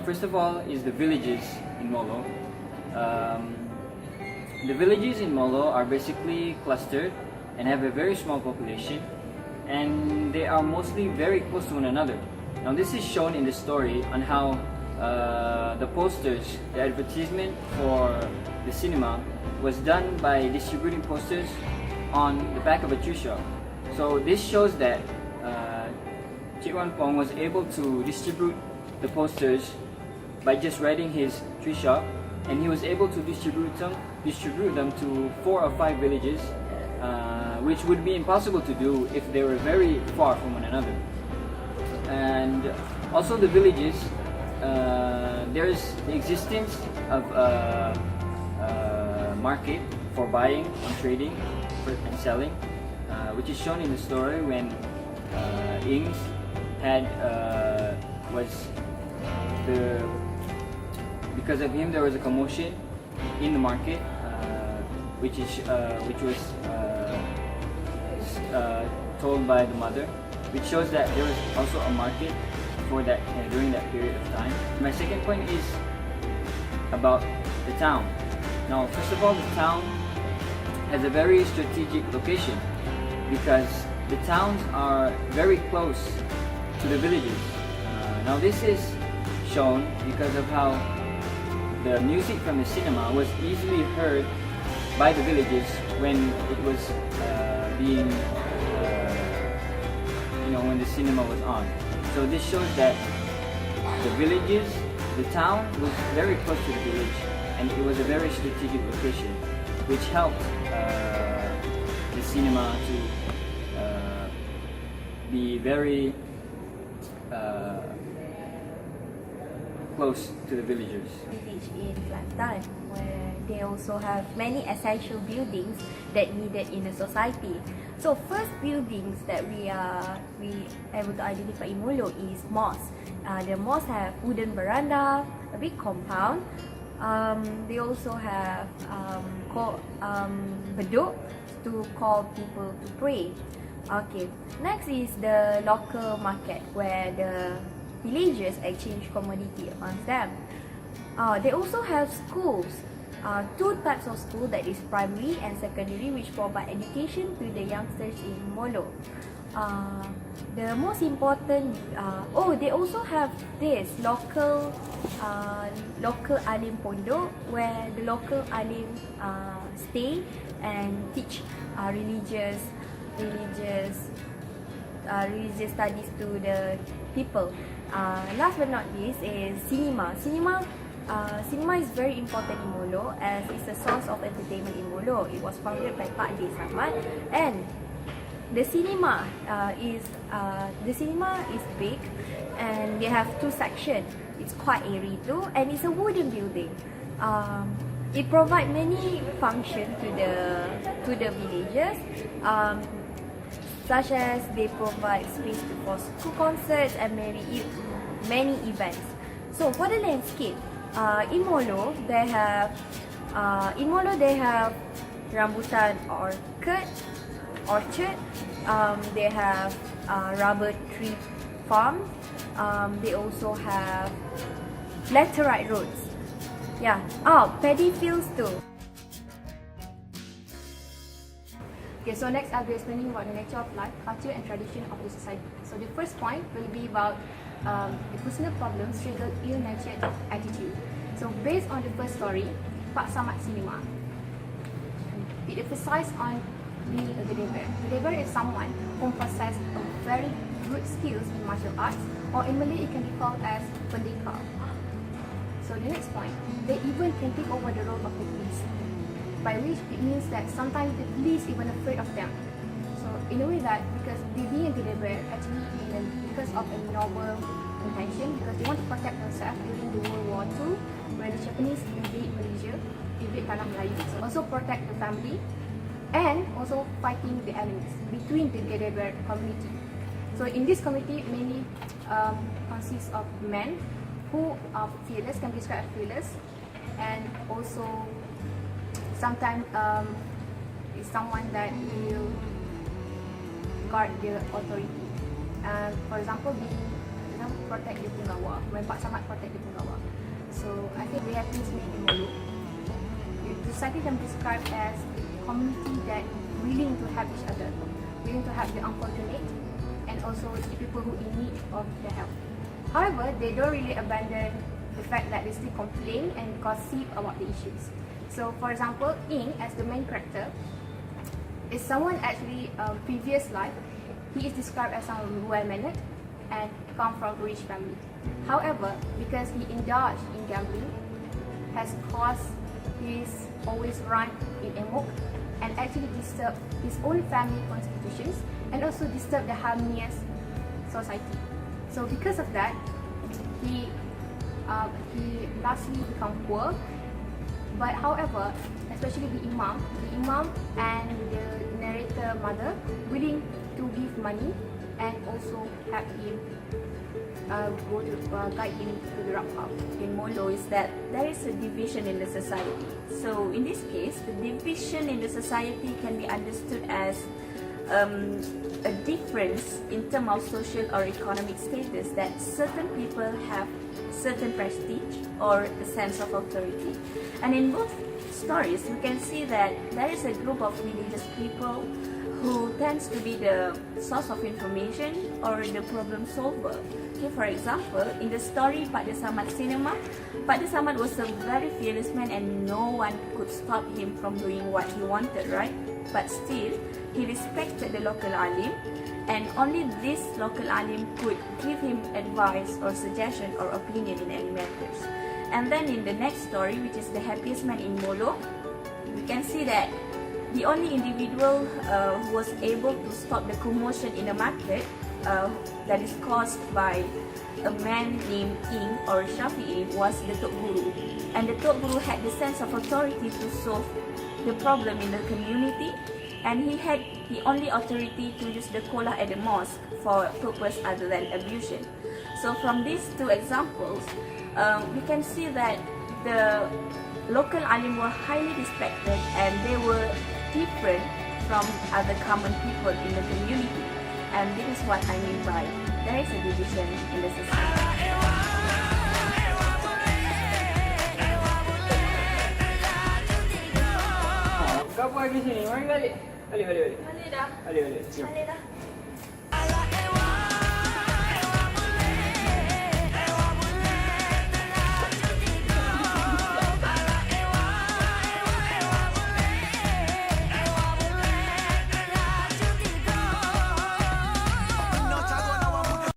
First of all is the villages in Molo. The villages in Molo are basically clustered and have a very small population, and they are mostly very close to one another. Now this is shown in the story on how the posters, the advertisement for the cinema was done by distributing posters on the back of a tree shop. So this shows that Cik Wan Pong was able to distribute the posters by just writing his tree shop, and he was able to distribute them to 4 or 5 villages, which would be impossible to do if they were very far from one another. And also the villages, there is the existence of a market for buying and trading and selling, which is shown in the story when Ings because of him there was a commotion in the market, which was told by the mother, which shows that there was also a market for that during that period of time. My second point is about the town. Now, first of all, the town has a very strategic location because the towns are very close to the villages. Now this is shown because of how the music from the cinema was easily heard by the villages when it was when the cinema was on. So this shows that the villages, the town was very close to the village, and it was a very strategic location, which helped the cinema to be very close to the villagers. Village in Kelantan, where they also have many essential buildings that needed in a society. So first buildings that we able to identify in Molo is mosque. The mosque have wooden veranda, a big compound. They also have bedok to call people to pray. Okay, next is the local market where the villagers exchange commodity amongst them. They also have schools, 2 types of school, that is primary and secondary, which provide education to the youngsters in Molo. The most important, they also have this local alim pondok, where the local alim stay and teach religious studies to the people. Last but not least is cinema. Cinema is very important in Molo as it's a source of entertainment in Molo. It was founded by Pak D. Samad, and the cinema is big, and they have 2 sections. It's quite airy too, and it's a wooden building. It provides many functions to the villagers, such as they provide space for school concerts and many events. So for the landscape, in Molo they have rambutan orchard. They have rubber tree farm. They also have laterite roads. Yeah. Paddy fields too. Okay, so next I'll be explaining about the nature of life, culture and tradition of the society. So the first point will be about the personal problems trigger ill-natured attitude. So based on the first story, Pak Samad Cinema, it emphasizes on being a gedeber. Gedeber is someone who possesses a very good skills in martial arts, or in Malay it can be called as pendekar. So the next point, they even can take over the role of the police, by which it means that sometimes the police even afraid of them. So in a way that because they being a gedeber actually because of a noble intention, because they want to protect themselves during the World War II when the Japanese invade Malaysia, invade Tanah Melayu. So also protect the family and also fighting the enemies between the gedeber community. So in this community, mainly consists of men who are fearless, can be described as fearless, and also sometimes is someone that will guard their authority. For example, protect the penggawa, when Pak Samad protect the penggawa. So I think we have this in Molo. The society can be described as a community that willing to help each other, willing to help the unfortunate, and also the people who in need of their help. However, they don't really abandon the fact that they still complain and gossip about the issues. So for example, Ing, as the main character, is someone actually previous life, he is described as someone well-mannered and come from a rich family. However, because he indulged in gambling, has caused his always run in amok and actually disturbed his own family constitutions and also disturbed the harmonious society. So because of that, he lastly become poor. But however, especially the imam and the narrator mother willing to give money and also help him guide him to the right path. In Molo is that there is a division in the society. So in this case, the division in the society can be understood as a difference in terms of social or economic status, that certain people have certain prestige or a sense of authority. And in both stories, we can see that there is a group of religious people who tends to be the source of information or the problem solver. Okay, for example, in the story Pak Samad Cinema, Pak Samad was a very fearless man and no one could stop him from doing what he wanted, right? But still, he respected the local alim, and only this local alim could give him advice or suggestion or opinion in any matters. And then in the next story, which is the happiest man in Molo, we can see that the only individual who was able to stop the commotion in the market that is caused by a man named Ing or Shafi'i was the Tok Guru. And the Tok Guru had the sense of authority to solve the problem in the community, and he had the only authority to use the kolah at the mosque for purpose other than ablution. So from these two examples, we can see that the local alim were highly respected and they were different from other common people in the community. And this is what I mean by there is a division in the society. Kau apa lagi sini? Mari balik. Balik. Balik dah. Balik. Jom. Balik dah.